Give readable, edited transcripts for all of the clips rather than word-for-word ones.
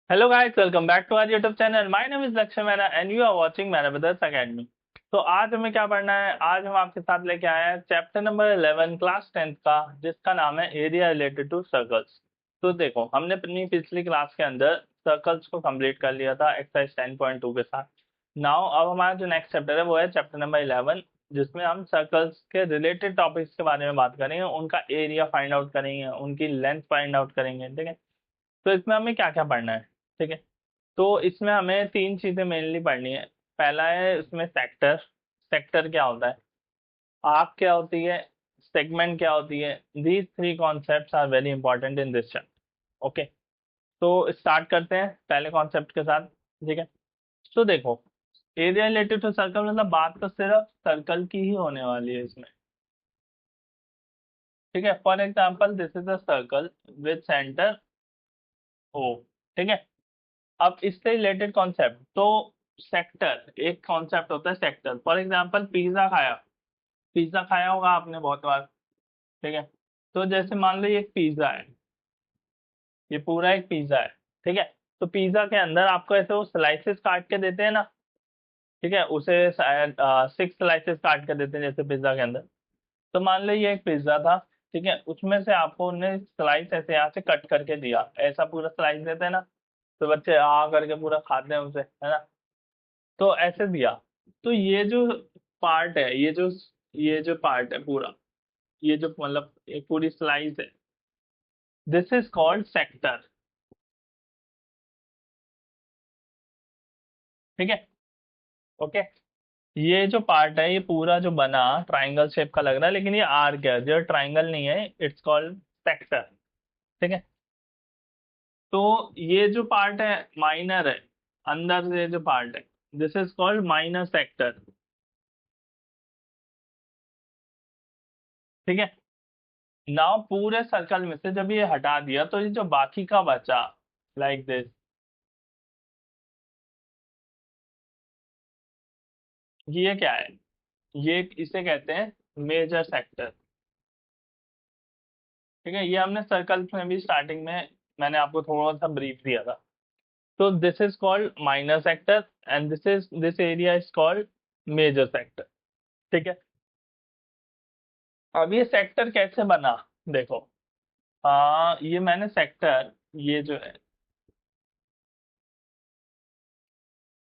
Hello guys, welcome back to our YouTube channel. My name is Lakshya Mehra and you are watching Mehra Brothers Academy. तो आज हमें क्या पढ़ना है? आज हम आपके साथ लेके आए हैं चैप्टर नंबर 11 क्लास 10th का, जिसका नाम है एरिया रिलेटेड टू सर्कल्स। तो देखो, हमने अपनी पिछली क्लास के अंदर सर्कल्स को कंप्लीट कर लिया था एक्सरसाइज 10.2 के साथ। नाउ अब हमारा जो नेक्स्ट चैप्टर है वो है चैप्टर नंबर 11, जिसमें हम सर्कल्स के रिलेटेड टॉपिक्स के बारे में बात करेंगे, उनका एरिया फाइंड आउट करेंगे, उनकी लेंथ फाइंड आउट करेंगे। ठीक है, तो इसमें हमें क्या क्या पढ़ना है? ठीक है, तो इसमें हमें तीन चीजें मेनली पढ़नी है। पहला है इसमें सेक्टर। सेक्टर क्या होता है, आर्क क्या होती है, सेगमेंट क्या होती है। These three concepts are very important in this chapter. Okay, तो स्टार्ट करते हैं पहले कॉन्सेप्ट के साथ। ठीक है, तो देखो, एरिया रिलेटेड टू सर्कल मतलब बात तो सिर्फ सर्कल की ही होने वाली है इसमें। ठीक है, for example this is a circle with centre O. ठीक है, अब इससे रिलेटेड कॉन्सेप्ट तो सेक्टर, एक कॉन्सेप्ट होता है सेक्टर। फॉर एग्जांपल पिज्जा खाया, पिज्जा खाया होगा आपने बहुत बार। ठीक है, तो जैसे मान लो ये एक पिज्जा है, ये पूरा एक पिज्जा है। ठीक है, तो पिज्जा के अंदर आपको ऐसे वो स्लाइसेस काट के देते हैं ना। ठीक है, उसे शायद 6 स्लाइसेस काट के देते हैं जैसे पिज्जा के अंदर। तो मान लो ये एक पिज्जा था। ठीक है, उसमें से आपको उन्हें स्लाइस ऐसे यहाँ से कट करके दिया, ऐसा पूरा स्लाइस देते हैं ना, तो बच्चे आ करके पूरा खाते हैं उसे, है ना। तो ऐसे दिया, तो ये जो पार्ट है, ये जो पार्ट है पूरा, ये जो मतलब एक पूरी स्लाइस है, दिस इज कॉल्ड सेक्टर। ठीक है, ओके। ये जो पार्ट है, ये पूरा जो बना ट्राइंगल शेप का लग रहा है, लेकिन ये आर्क है, जो ट्राइंगल नहीं है, इट्स कॉल्ड सेक्टर। ठीक है, तो ये जो पार्ट है माइनर है, अंदर से जो पार्ट है, this is called minor sector. ठीक है, नाउ पूरे सर्कल में से जब ये हटा दिया, तो ये जो बाकी का बचा, लाइक दिस, ये क्या है? ये इसे कहते हैं मेजर सेक्टर। ठीक है, ये हमने सर्कल में भी स्टार्टिंग में मैंने आपको थोड़ा सा ब्रीफ दिया था। तो this is called minor sector and this area is called major sector. ठीक है, अब ये सेक्टर कैसे बना? देखो, ये मैंने सेक्टर, ये जो है,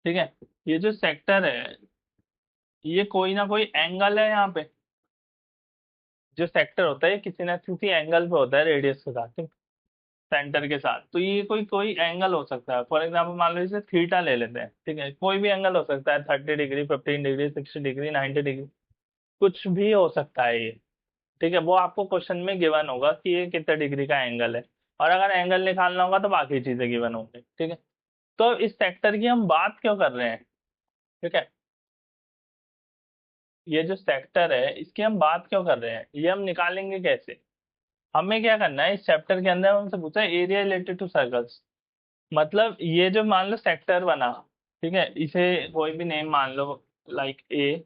ठीक है, ये जो सेक्टर है, ये कोई ना कोई एंगल है यहाँ पे। जो सेक्टर होता है किसी ना किसी एंगल पे होता है रेडियस के साथ, सेंटर के साथ। तो ये कोई कोई एंगल हो सकता है। फॉर एग्जाम्पल मान लो इसे थीटा ले लेते हैं। ठीक है, कोई भी एंगल हो सकता है, 30 डिग्री, 15 डिग्री, 60 डिग्री, 90 डिग्री, कुछ भी हो सकता है ये। ठीक है, वो आपको क्वेश्चन में गिवन होगा कि ये कितने डिग्री का एंगल है, और अगर एंगल निकालना होगा तो बाकी चीजें गिवन होंगी। ठीक है, तो इस सेक्टर की हम बात क्यों कर रहे हैं? ठीक है, ये जो सेक्टर है इसकी हम बात क्यों कर रहे हैं, ये हम निकालेंगे कैसे? हमें क्या करना है, इस चैप्टर के अंदर हमसे पूछा है एरिया रिलेटेड टू सर्कल्स। मतलब ये जो मान लो सेक्टर बना, ठीक है, इसे कोई भी नेम मान लो, लाइक ए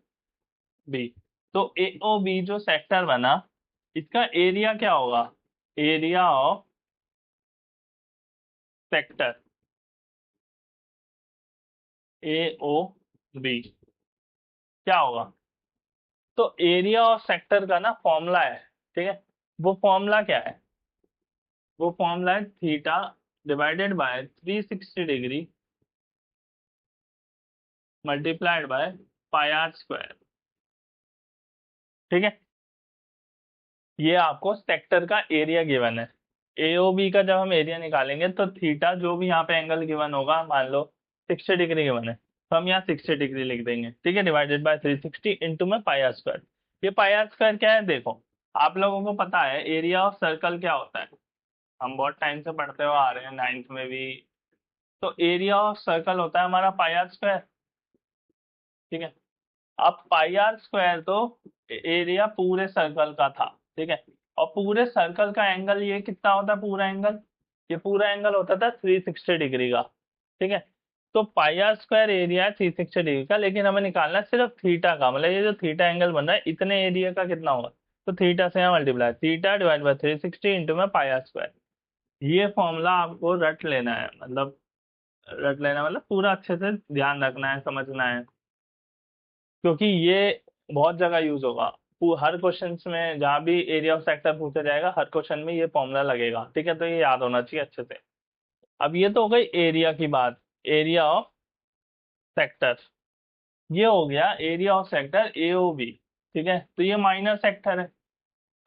बी। तो ए ओ बी जो सेक्टर बना, इसका एरिया क्या होगा? Area of sector A O B क्या होगा? तो एरिया ऑफ सेक्टर का ना फॉर्मूला है। ठीक है, वो फॉर्मूला क्या है? वो फॉर्मूला है theta divided by 360 degree multiplied by pi r square. ठीक है, ये आपको सेक्टर का एरिया गिवन है। एओबी का जब हम एरिया निकालेंगे तो थीटा जो भी यहाँ पे एंगल गिवन होगा, मान लो 60 डिग्री गिवन है, तो हम यहाँ 60 डिग्री लिख देंगे। ठीक है, डिवाइडेड बाय 360 इंटू में पाई आर स्क्वायर। ये पाई आर स्क्वायर क्या है? देखो, आप लोगों को पता है एरिया ऑफ सर्कल क्या होता है, हम बहुत टाइम से पढ़ते हुए आ रहे हैं, 9th में भी। तो एरिया ऑफ सर्कल होता है हमारा पाई आर स्क्वायर। ठीक है, अब पाई आर स्क्वायर तो एरिया पूरे सर्कल का था। ठीक है, और पूरे सर्कल का एंगल ये कितना होता है? पूरा एंगल, ये पूरा एंगल होता था 360 डिग्री का। ठीक है, तो पाई आर स्क्वायर एरिया है 360 डिग्री का, लेकिन हमें निकालना है सिर्फ थीटा का, मतलब ये जो थीटा एंगल बन रहा है इतने एरिया का कितना होगा। तो थीटा से यहाँ multiply, theta divide by 360 into में पाई आर स्क्वायर। ये फॉर्मूला आपको रट लेना है, मतलब रट लेना मतलब पूरा अच्छे से ध्यान रखना है, समझना है, क्योंकि ये बहुत जगह यूज होगा। हर क्वेश्चन में जहाँ भी एरिया ऑफ सेक्टर पूछा जाएगा, हर क्वेश्चन में ये फॉर्मूला लगेगा, ठीक है, तो ये याद होना चाहिए अच्छे से। अब ये तो हो गई एरिया की बात, एरिया ऑफ सेक्टर। ये हो गया एरिया ऑफ सेक्टर एओबी, ठीक है, तो ये माइनर सेक्टर है,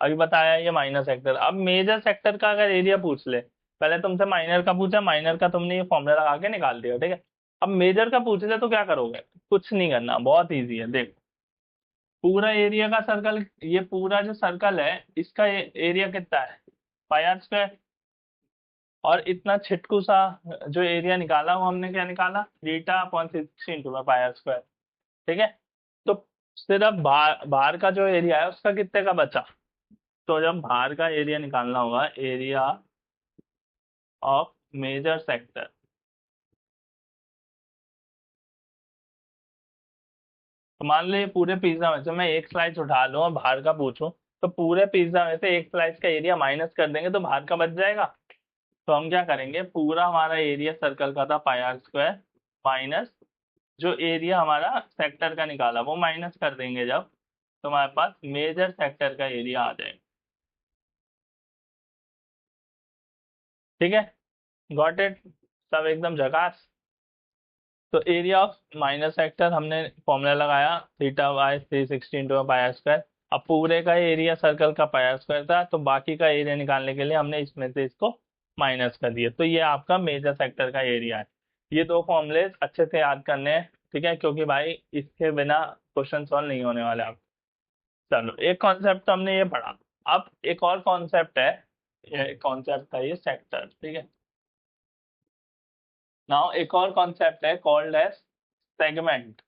अभी बताया ये माइनर सेक्टर। अब मेजर सेक्टर का अगर एरिया पूछ ले, पहले तुमसे माइनर का पूछा, माइनर का तुमने ये फॉर्मूला लगा के निकाल दिया, ठीक है। अब मेजर का पूछ ले तो क्या करोगे, कुछ नहीं करना, बहुत इजी है, देख। पूरा एरिया का सर्कल, ये पूरा जो सर्कल है इसका एरिया कितना है, पाई आर स्क्वायर। और इतना छिटकू सा जो एरिया निकाला वो हमने क्या निकाला, beta upon 60 into pi r square, ठीक है। तो सिर्फ बाहर बाहर का जो एरिया है उसका कितने का बचा, तो जब बाहर का एरिया निकालना होगा, एरिया ऑफ मेजर सेक्टर, तो मान लो ये पूरे पिज्जा में से मैं एक स्लाइस उठा लूं और बाहर का पूछूं, तो पूरे पिज्जा में से एक स्लाइस का एरिया माइनस कर देंगे तो बाहर का बच जाएगा। तो हम क्या करेंगे, पूरा हमारा एरिया सर्कल का था पाई आर स्क्वायर, माइनस जो एरिया हमारा सेक्टर का निकाला वो माइनस कर देंगे जब, तो हमारे पास मेजर सेक्टर का एरिया आ जाएगा, ठीक है। गॉट इट, सब एकदम झकास। तो एरिया ऑफ माइनर सेक्टर हमने फॉर्मूला लगाया, theta by 360 into pi square. अब पूरे का एरिया सर्कल का पाई स्क्वायर था, तो बाकी का एरिया निकालने के लिए हमने इसमें से इसको माइनस कर दिया, तो ये आपका मेजर सेक्टर का एरिया है। ये दो फॉर्मूले अच्छे से याद करने हैं, ठीक है, क्योंकि भाई इसके बिना क्वेश्चन सॉल्व नहीं होने वाले आप। चलो, एक कॉन्सेप्ट तो हमने ये पढ़ा। अब एक और कॉन्सेप्ट है, ये कॉन्सेप्ट था ये सेक्टर, ठीक है। नाउ एक और कॉन्सेप्ट है कॉल्ड एज सेगमेंट,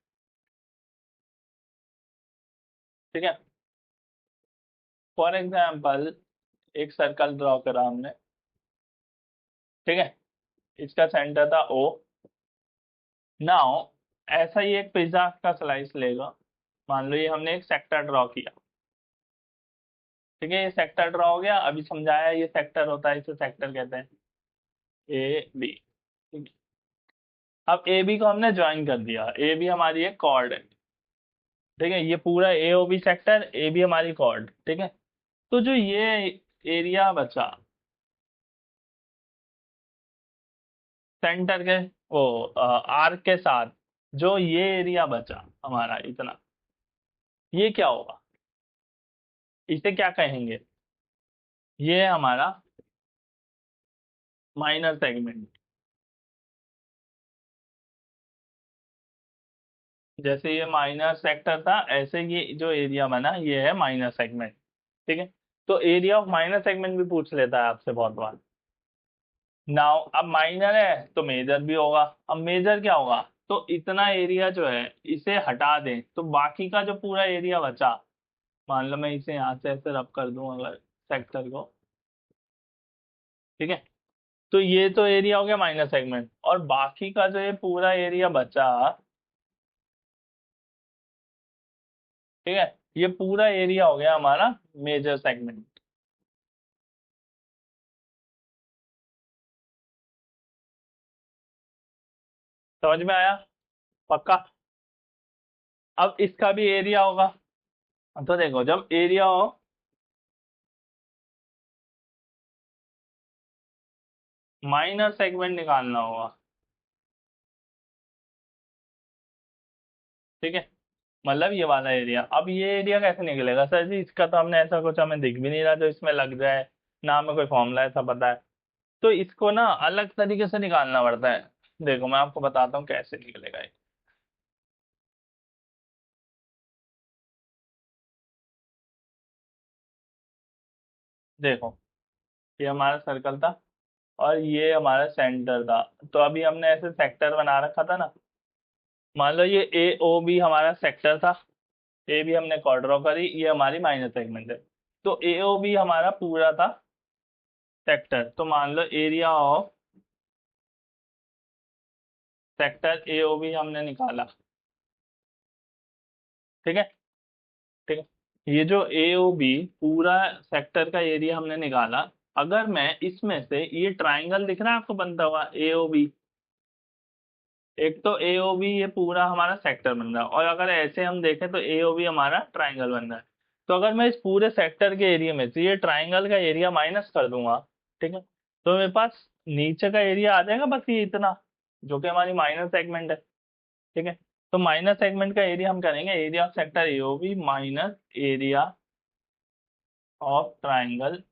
ठीक है। फॉर एग्जाम्पल एक सर्कल ड्रॉ करा हमने, ठीक है, इसका सेंटर था ओ। नाउ ऐसा ही एक पिज्जा का स्लाइस लेगा, मान लो ये हमने एक सेक्टर ड्रॉ किया, ठीक है, ये सेक्टर ड्रॉ हो गया, अभी समझाया ये सेक्टर होता है, इसे सेक्टर कहते हैं, ए बी, ठीक है। अब ए बी को हमने ज्वाइन कर दिया, ए बी हमारी एक कॉर्ड है, ठीक है, ये पूरा A O B sector, A B हमारी कॉर्ड, ठीक है। तो जो ये एरिया बचा सेंटर के वो आर्क के साथ, जो ये एरिया बचा हमारा इतना, ये क्या होगा, इसे क्या कहेंगे, ये हमारा माइनर सेगमेंट। जैसे ये माइनर सेक्टर था, ऐसे ये जो एरिया बना ये है माइनर सेगमेंट, ठीक है। तो एरिया ऑफ माइनर सेगमेंट भी पूछ लेता है आपसे बहुत बार। नाउ अब माइनर है तो मेजर भी होगा, अब मेजर क्या होगा, तो इतना एरिया जो है इसे हटा दें तो बाकी का जो पूरा एरिया बचा, मान लो मैं इसे यहाँ से ऐसे रब कर दूं अगर सेक्टर को, ठीक है, तो ये तो एरिया हो गया माइनर सेगमेंट, और बाकी का जो ये पूरा एरिया बचा, ठीक है, ये पूरा एरिया हो गया हमारा मेजर सेगमेंट। समझ में आया, पक्का। अब इसका भी एरिया होगा, तो देखो जब एरिया हो, माइनर सेगमेंट निकालना होगा, ठीक है, मतलब ये वाला एरिया। अब ये एरिया कैसे निकलेगा सर जी, इसका तो हमने ऐसा कुछ हमें दिख भी नहीं रहा जो इसमें लग जाए, ना हमें कोई फॉर्मूला ऐसा पता है, तो इसको ना अलग तरीके से निकालना पड़ता है। देखो मैं आपको बताता हूँ कैसे निकलेगा ये। देखो ये हमारा सर्कल था और ये हमारा सेंटर था, तो अभी हमने ऐसे सेक्टर बना रखा था ना, मान लो ये ए ओ बी हमारा सेक्टर था, ए बी हमने कॉर्ड ड्रॉ करी, ये हमारी माइनर सेगमेंट है, तो ए ओ बी हमारा पूरा था सेक्टर, तो मान लो area of sector A O B हमने निकाला, ठीक है, ठीक है। ये जो ए ओ बी पूरा सेक्टर का एरिया हमने निकाला, अगर मैं इसमें से ये ट्राइंगल दिख रहा है आपको बनता हुआ ए ओ बी, एक तो AOB ये पूरा हमारा सेक्टर बन रहा है, और अगर ऐसे हम देखें तो AOB हमारा ट्राइंगल बन रहा है। तो अगर मैं इस पूरे सेक्टर के एरिया में से ये ट्राइंगल का एरिया माइनस कर दूंगा, ठीक है, तो मेरे पास नीचे का एरिया आ जाएगा बस ये इतना, जो कि हमारी माइनर सेगमेंट है। ठीक है, तो माइनर सेगमेंट का एरिया हम करेंगे area of sector AOB minus area of triangle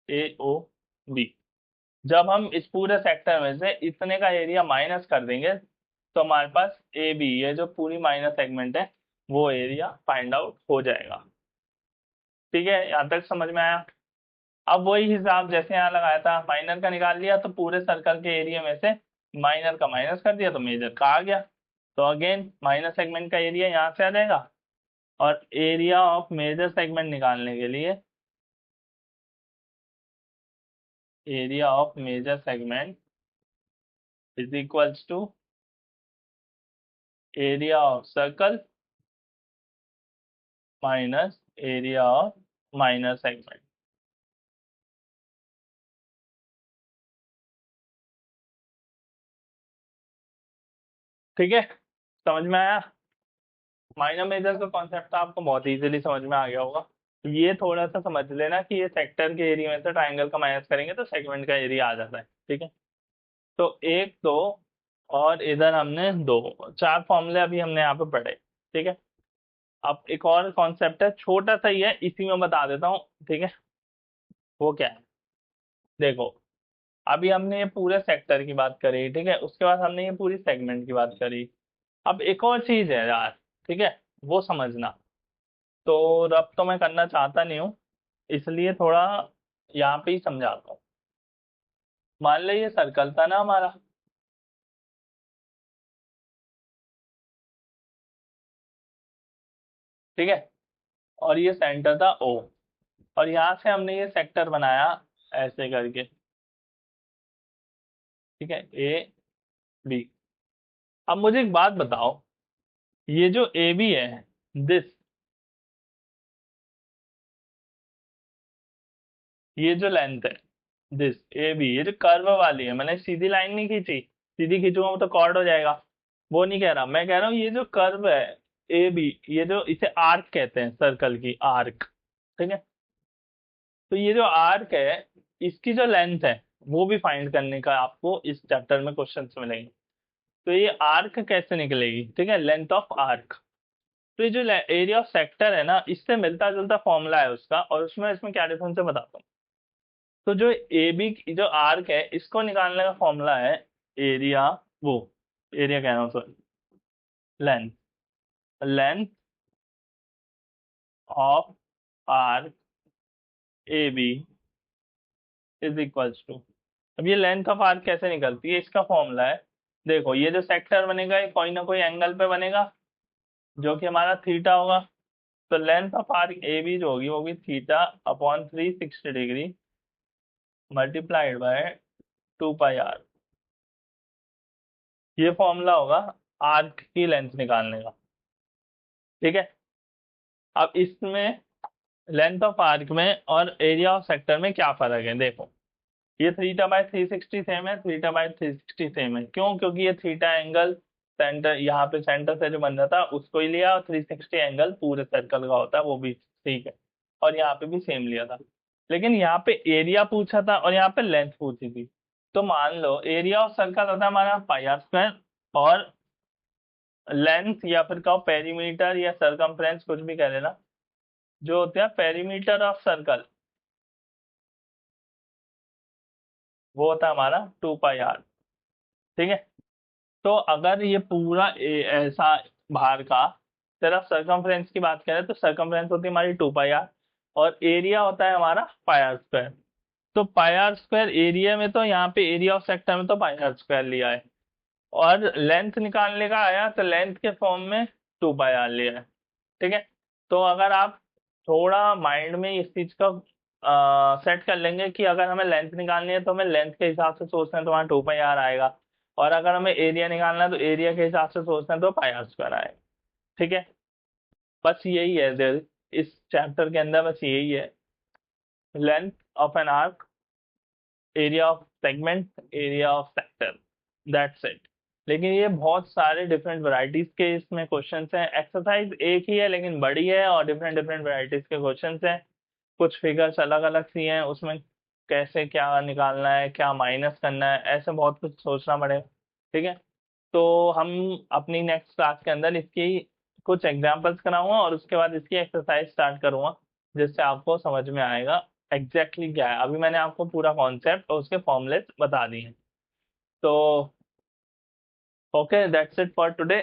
AOB। जब हम इस पूरे सेक्टर में से इतने का एरिया माइनस कर देंगे तो हमारे पास AB, ये जो पूरी माइनर सेगमेंट है, वो एरिया फाइंड आउट हो जाएगा। ठीक है, यहाँ तक समझ में आया? अब वही हिसाब जैसे यहाँ लगाया था, माइनर का निकाल लिया तो पूरे सर्कल के एरिया में से माइनर का माइनस कर दिया तो मेजर का आ गया। तो अगेन माइनर सेगमेंट का एरिया यहाँ से आ जाएगा, और एरिया ऑफ मेजर सेगमेंट निकालने के लिए area of major segment is equals to area of circle minus area of minor segment. ठीक है, समझ में आया? माइनर मेजर का कॉन्सेप्ट आपको बहुत इजीली समझ में आ गया होगा। ये थोड़ा सा समझ लेना कि ये सेक्टर के एरिया में से ट्राइंगल का माइनस करेंगे तो सेगमेंट का एरिया आ जाता है। ठीक है, तो एक, दो, और इधर हमने दो, चार फॉर्मूले अभी हमने यहाँ पे पढ़े। ठीक है, अब एक और कॉन्सेप्ट है, छोटा सा ही है, इसी में बता देता हूँ। ठीक है, वो क्या है? देखो, अभी हमने ये पूरे सेक्टर की बात करी, ठीक है, उसके बाद हमने ये पूरी सेगमेंट की बात करी। अब एक और चीज है यार, ठीक है, वो समझना। तो रब तो मैं करना चाहता नहीं हूँ, इसलिए थोड़ा यहाँ पे ही समझाता हूँ। मान लो ये सर्कल था ना हमारा, ठीक है, और ये सेंटर था O, और यहाँ से हमने ये सेक्टर बनाया ऐसे करके। ठीक है, AB। अब मुझे एक बात बताओ, ये जो AB है, दिस, ये जो लेंथ है, दिस AB, ये जो कर्व वाली है, मैंने सीधी लाइन नहीं खींची, सीधी खींचूंगा तो कॉर्ड हो जाएगा। वो नहीं कह रहा, मैं कह रहा हूँ ये जो कर्व है AB, ये जो इसे आर्क कहते हैं, सर्कल की आर्क। ठीक है, तो ये जो आर्क है, इसकी जो लेंथ है वो भी फाइंड करने का आपको इस चैप्टर में क्वेश्चन मिलेंगे। तो ये आर्क कैसे निकलेगी? ठीक है, लेंथ ऑफ आर्क। तो ये जो एरिया ऑफ सेक्टर है ना, इससे मिलता जुलता फॉर्मूला है उसका, और उसमें इसमें क्या डिफरेंस है बताता हूँ। तो जो AB जो आर्क है, इसको निकालने का फॉर्मूला है एरिया, वो एरिया कह रहा हूँ sorry, length, length of arc AB is equals to. अब ये लेंथ ऑफ आर्क कैसे निकलती है, इसका फॉर्मूला है, देखो, ये जो सेक्टर बनेगा ये कोई ना कोई एंगल पे बनेगा, जो कि हमारा थीटा होगा। तो लेंथ ऑफ आर्क AB जो होगी वो होगी theta upon 360 degree multiplied bye 2 पाई r। ये फॉर्मूला होगा आर्क की लेंथ निकालने का। ठीक है, अब इसमें लेंथ ऑफ आर्क में और एरिया ऑफ सेक्टर में क्या फर्क है, देखो, ये थीटा बाय 360 सेम है, थीटा बाय 360 सेम है, क्यों? क्योंकि ये थीटा एंगल सेंटर, यहाँ पे सेंटर से जो बन रहा था उसको ही लिया, और 360 एंगल पूरे सर्कल का होता है वो भी ठीक है, और यहाँ पे भी सेम लिया था। लेकिन यहाँ पे एरिया पूछा था और यहाँ पे लेंथ पूछी थी। तो मान लो एरिया ऑफ सर्कल होता है हमारा πr², और लेंथ या फिर कहो पेरीमीटर या सरकमफ्रेंस, कुछ भी कह लेना, जो होता है पेरीमीटर ऑफ सर्कल, वो होता है हमारा 2 πr। ठीक है, तो अगर ये पूरा ऐसा बाहर का सिर्फ सरकमफ्रेंस की बात करें तो सरकमफ्रेंस होती है हमारी 2 πr, और एरिया होता है हमारा πr²। तो πr² एरिया में, तो यहाँ पे एरिया ऑफ सेक्टर में तो πr² लिया है, और लेंथ निकालने का आया तो लेंथ के फॉर्म में 2 πr लिया है। ठीक है, तो अगर आप थोड़ा माइंड में इस चीज का सेट कर लेंगे कि अगर हमें लेंथ निकालनी है तो हमें लेंथ के हिसाब से सोचना है तो वहाँ 2 πr आएगा, और अगर हमें एरिया निकालना है तो एरिया के हिसाब से सोचना है तो πr² आएगा। ठीक है, बस यही है इस चैप्टर के अंदर, बस यही है, length of an arc, area of segment, area of sector, that's it. लेकिन ये बहुत सारे डिफरेंट वैरायटीज के इसमें क्वेश्चंस हैं। एक्सरसाइज एक ही है लेकिन बड़ी है और डिफरेंट डिफरेंट वैरायटीज के क्वेश्चंस हैं। कुछ फिगर्स अलग अलग सी हैं, उसमें कैसे क्या निकालना है, क्या माइनस करना है, ऐसे बहुत कुछ सोचना पड़ेगा। ठीक है, तो हम अपनी नेक्स्ट क्लास के अंदर इसकी कुछ एग्जांपल्स कराऊंगा और उसके बाद इसकी एक्सरसाइज स्टार्ट करूंगा, जिससे आपको समझ में आएगा एग्जैक्टली क्या है। अभी मैंने आपको पूरा कॉन्सेप्ट और उसके फॉर्मूले बता दिए हैं। तो okay, that's it for today.